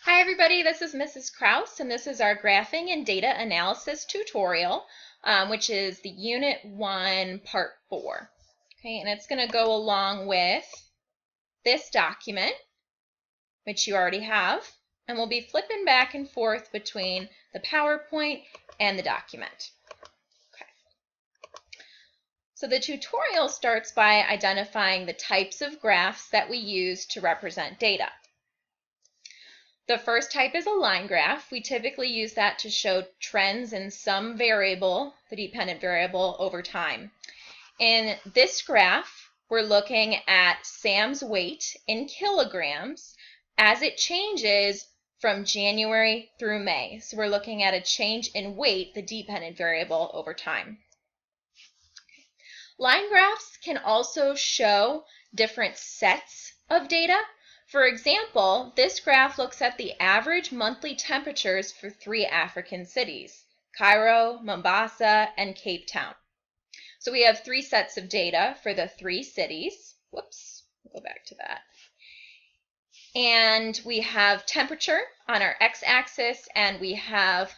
Hi everybody, this is Mrs. Kraus and this is our graphing and data analysis tutorial, which is the Unit 1 Part 4. Okay, and it's going to go along with this document, which you already have, and we'll be flipping back and forth between the PowerPoint and the document. Okay. So the tutorial starts by identifying the types of graphs that we use to represent data. The first type is a line graph. We typically use that to show trends in some variable, the dependent variable, over time. In this graph, we're looking at Sam's weight in kilograms as it changes from January through May. So we're looking at a change in weight, the dependent variable, over time. Line graphs can also show different sets of data. For example, this graph looks at the average monthly temperatures for 3 African cities, Cairo, Mombasa, and Cape Town. So we have 3 sets of data for the 3 cities. Whoops, we'll go back to that. And we have temperature on our x-axis, and we have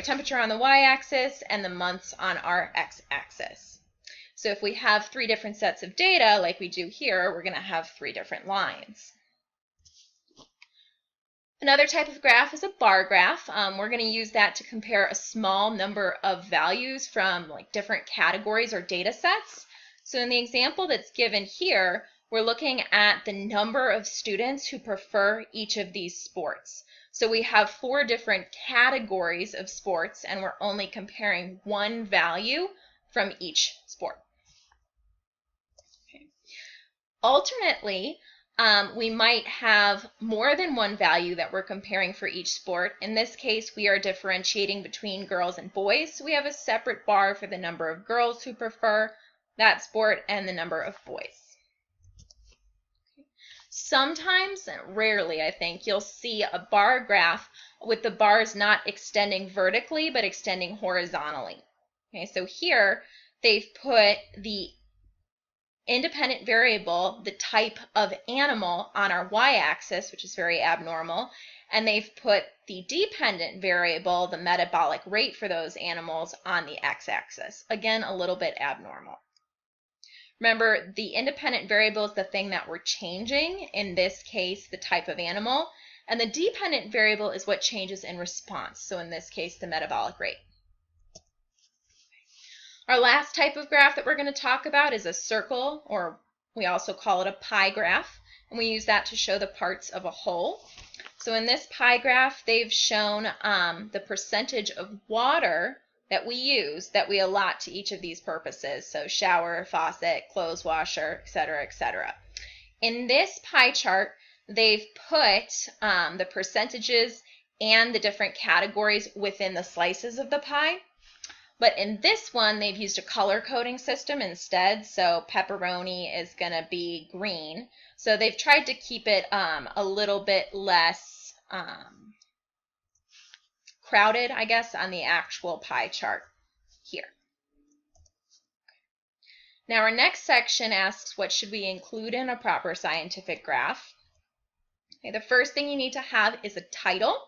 temperature on the y-axis, and the months on our x-axis. So if we have 3 different sets of data, like we do here, we're going to have 3 different lines. Another type of graph is a bar graph. We're going to use that to compare a small number of values from different categories or data sets. So in the example that's given here, we're looking at the number of students who prefer each of these sports. So we have 4 different categories of sports, and we're only comparing one value from each sport. Alternately, we might have more than one value that we're comparing for each sport. In this case, we are differentiating between girls and boys. So we have a separate bar for the number of girls who prefer that sport and the number of boys. Sometimes, rarely I think, you'll see a bar graph with the bars not extending vertically but extending horizontally. Okay, so here they've put the independent variable, the type of animal, on our y-axis, which is very abnormal, and they've put the dependent variable, the metabolic rate for those animals, on the x-axis. Again, a little bit abnormal. Remember, the independent variable is the thing that we're changing, in this case, the type of animal, and the dependent variable is what changes in response, so in this case, the metabolic rate. Our last type of graph that we're going to talk about is a circle, or we also call it a pie graph, and we use that to show the parts of a whole. So in this pie graph, they've shown the percentage of water that we use, that we allot to each of these purposes, so shower, faucet, clothes washer, etc., etc. In this pie chart, they've put the percentages and the different categories within the slices of the pie. But in this one, they've used a color coding system instead, so pepperoni is going to be green. So they've tried to keep it a little bit less crowded, I guess, on the actual pie chart here. Now our next section asks, what should we include in a proper scientific graph? Okay, the first thing you need to have is a title.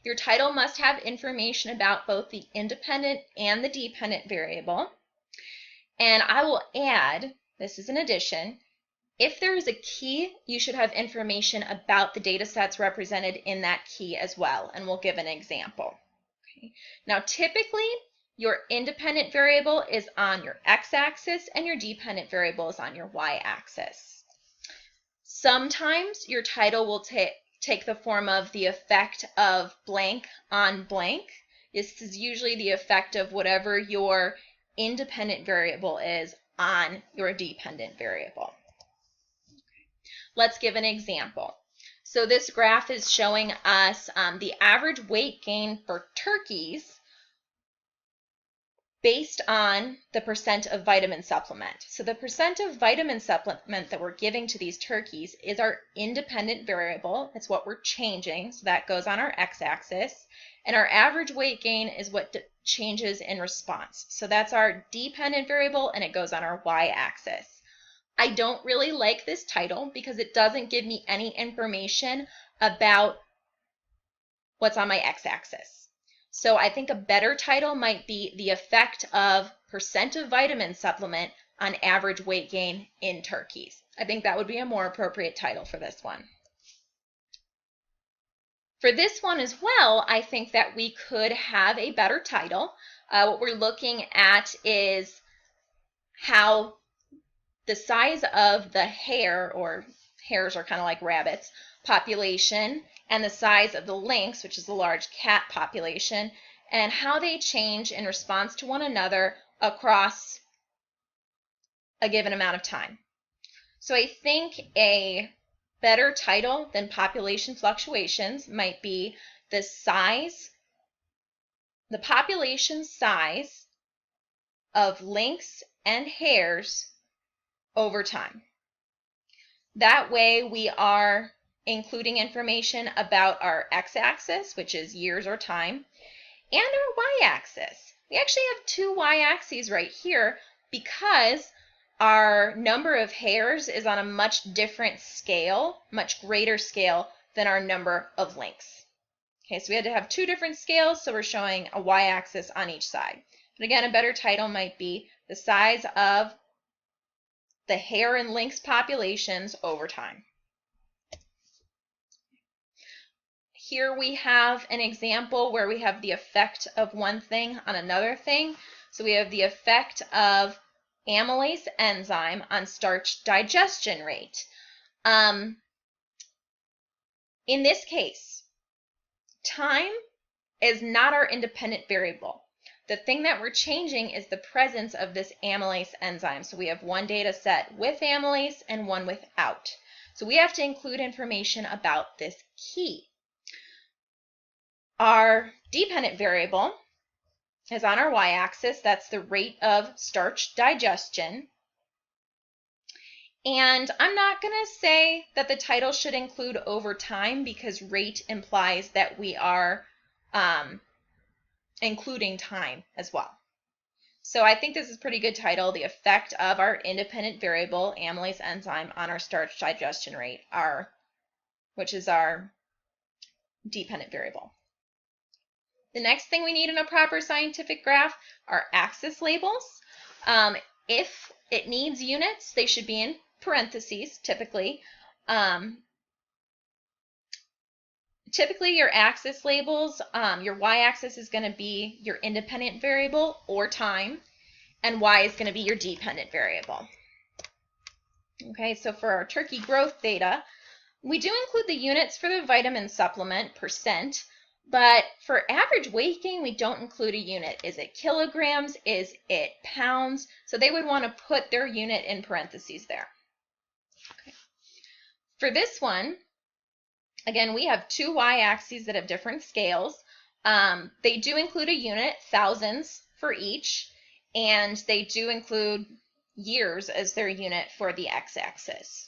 Your title must have information about both the independent and the dependent variable. And I will add, this is an addition, if there is a key, you should have information about the data sets represented in that key as well, and we'll give an example. Okay. Now typically, your independent variable is on your x-axis and your dependent variable is on your y-axis. Sometimes your title will take the form of the effect of blank on blank. This is usually the effect of whatever your independent variable is on your dependent variable. Let's give an example. So this graph is showing us the average weight gain for turkeys based on the percent of vitamin supplement. So the percent of vitamin supplement that we're giving to these turkeys is our independent variable. It's what we're changing, so that goes on our x-axis. And our average weight gain is what changes in response. So that's our dependent variable, and it goes on our y-axis. I don't really like this title because it doesn't give me any information about what's on my x-axis. So I think a better title might be the effect of percent of vitamin supplement on average weight gain in turkeys. I think that would be a more appropriate title for this one. For this one as well, I think that we could have a better title. What we're looking at is how the size of the hare, or hares are kind of like rabbits, population, and the size of the lynx, which is a large cat population, and how they change in response to one another across a given amount of time. So I think a better title than population fluctuations might be the population size of lynx and hares over time. That way we are including information about our x-axis, which is years or time, and our y-axis. We actually have two y-axes right here because our number of hares is on a much different scale, much greater scale than our number of lynx. Okay, so we had to have two different scales, so we're showing a y-axis on each side. But again, a better title might be the size of the hare and lynx populations over time. Here we have an example where we have the effect of one thing on another thing. So we have the effect of amylase enzyme on starch digestion rate. In this case, time is not our independent variable. The thing that we're changing is the presence of this amylase enzyme. So we have one data set with amylase and one without. So we have to include information about this key. Our dependent variable is on our y-axis. That's the rate of starch digestion. And I'm not going to say that the title should include over time because rate implies that we are including time as well. So I think this is a pretty good title, the effect of our independent variable amylase enzyme on our starch digestion rate, which is our dependent variable. The next thing we need in a proper scientific graph are axis labels. If it needs units, they should be in parentheses, typically. Typically, your axis labels, your y-axis is going to be your independent variable or time, and y is going to be your dependent variable. Okay, so for our turkey growth data, we do include the units for the vitamin supplement, percent, but for average weight gain, we don't include a unit. Is it kilograms? Is it pounds? So they would want to put their unit in parentheses there. Okay. For this one, again, we have two y-axes that have different scales. They do include a unit, thousands for each, and they do include years as their unit for the x-axis.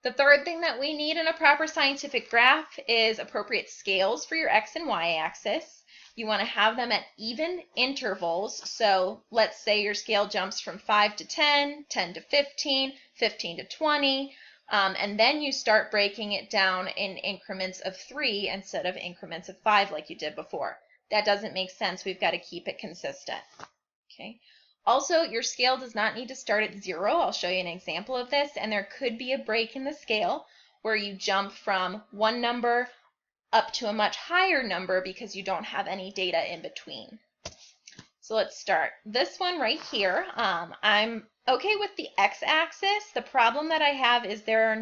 The third thing that we need in a proper scientific graph is appropriate scales for your x and y-axis. You want to have them at even intervals. So let's say your scale jumps from 5 to 10, 10 to 15, 15 to 20, and then you start breaking it down in increments of 3 instead of increments of 5 like you did before. That doesn't make sense. We've got to keep it consistent. Okay. Also, your scale does not need to start at 0. I'll show you an example of this, and there could be a break in the scale where you jump from one number up to a much higher number because you don't have any data in between. So let's start. This one right here, I'm okay with the x-axis. The problem that I have is there's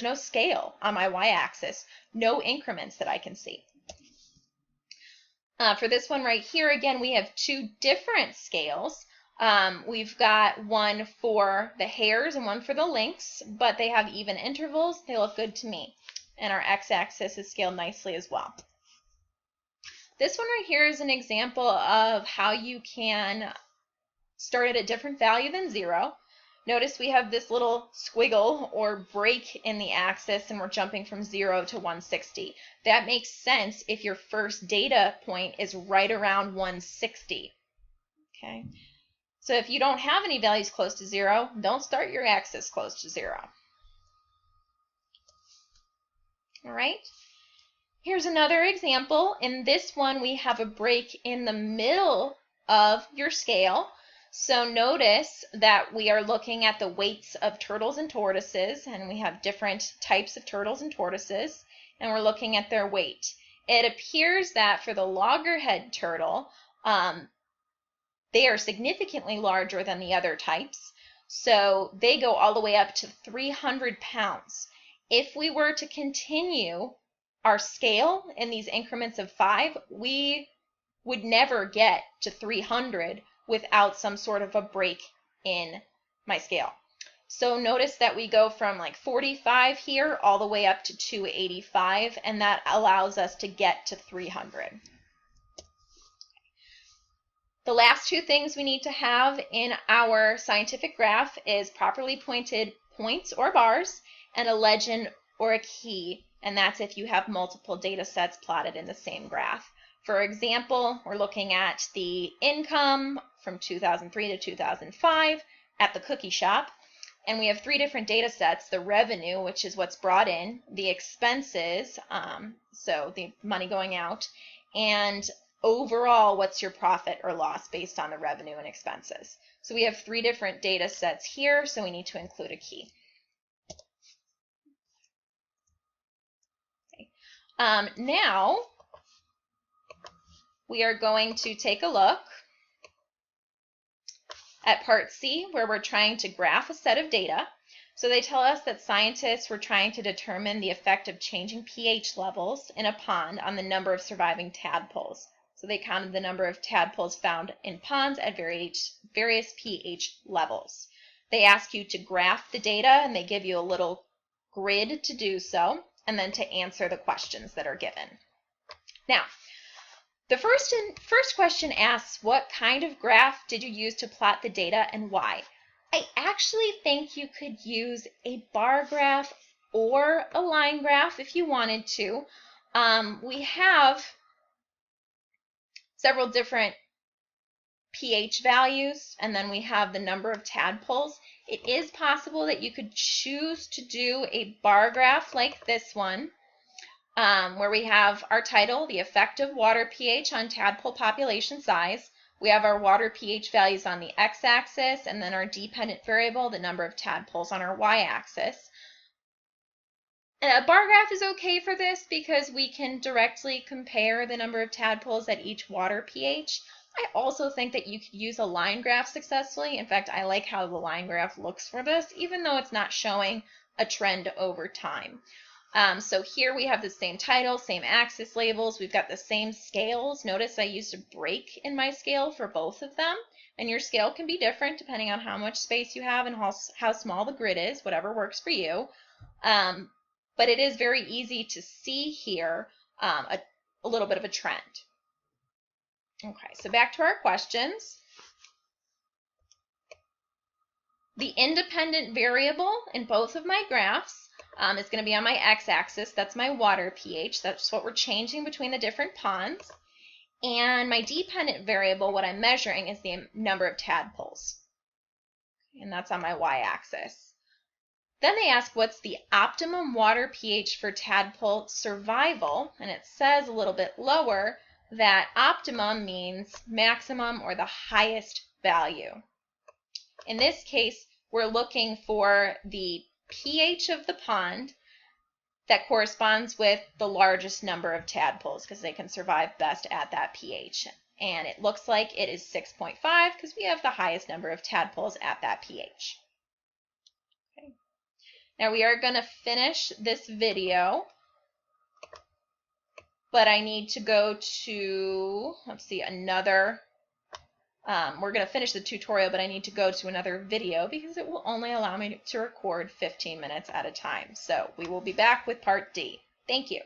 no scale on my y-axis, no increments that I can see. For this one right here, again, we have two different scales. We've got one for the hares and one for the lynx, but they have even intervals. They look good to me. And our x-axis is scaled nicely as well. This one right here is an example of how you can start at a different value than 0. Notice we have this little squiggle or break in the axis and we're jumping from 0 to 160. That makes sense if your first data point is right around 160. Okay. So if you don't have any values close to 0, don't start your axis close to 0. All right. Here's another example. In this one, we have a break in the middle of your scale. So notice that we are looking at the weights of turtles and tortoises, and we have different types of turtles and tortoises, and we're looking at their weight. It appears that for the loggerhead turtle, they are significantly larger than the other types, so they go all the way up to 300 pounds. If we were to continue our scale in these increments of 5, we would never get to 300 without some sort of a break in my scale. So notice that we go from like 45 here all the way up to 285, and that allows us to get to 300. The last two things we need to have in our scientific graph is properly pointed points or bars and a legend or a key, and that's if you have multiple data sets plotted in the same graph. For example, we're looking at the income from 2003 to 2005 at the cookie shop, and we have 3 different data sets: the revenue, which is what's brought in, the expenses, so the money going out, and overall, what's your profit or loss based on the revenue and expenses. So we have 3 different data sets here, so we need to include a key. Okay. Now, we are going to take a look at part C, where we're trying to graph a set of data. So they tell us that scientists were trying to determine the effect of changing pH levels in a pond on the number of surviving tadpoles. So they counted the number of tadpoles found in ponds at various pH levels. They ask you to graph the data, and they give you a little grid to do so, and then to answer the questions that are given. Now, the first question asks, what kind of graph did you use to plot the data and why? I actually think you could use a bar graph or a line graph if you wanted to. We have several different pH values, and then we have the number of tadpoles. It is possible that you could choose to do a bar graph like this one, where we have our title, the effect of water pH on tadpole population size. We have our water pH values on the x-axis, and then our dependent variable, the number of tadpoles, on our y-axis. A bar graph is okay for this because we can directly compare the number of tadpoles at each water pH. I also think that you could use a line graph successfully. In fact, I like how the line graph looks for this, even though it's not showing a trend over time. So here we have the same title, same axis labels. We've got the same scales. Notice I used a break in my scale for both of them. And your scale can be different depending on how much space you have and how small the grid is, whatever works for you. But it is very easy to see here a little bit of a trend. Okay, so back to our questions. The independent variable in both of my graphs is going to be on my x-axis. That's my water pH. That's what we're changing between the different ponds. And my dependent variable, what I'm measuring, is the number of tadpoles. And that's on my y-axis. Then they ask, what's the optimum water pH for tadpole survival? And it says a little bit lower that optimum means maximum or the highest value. In this case, we're looking for the pH of the pond that corresponds with the largest number of tadpoles because they can survive best at that pH. And it looks like it is 6.5 because we have the highest number of tadpoles at that pH. Okay. Now we are going to finish this video, but I need to go to, let's see, another, we're going to finish the tutorial, but I need to go to another video because it will only allow me to record 15 minutes at a time. So we will be back with part D. Thank you.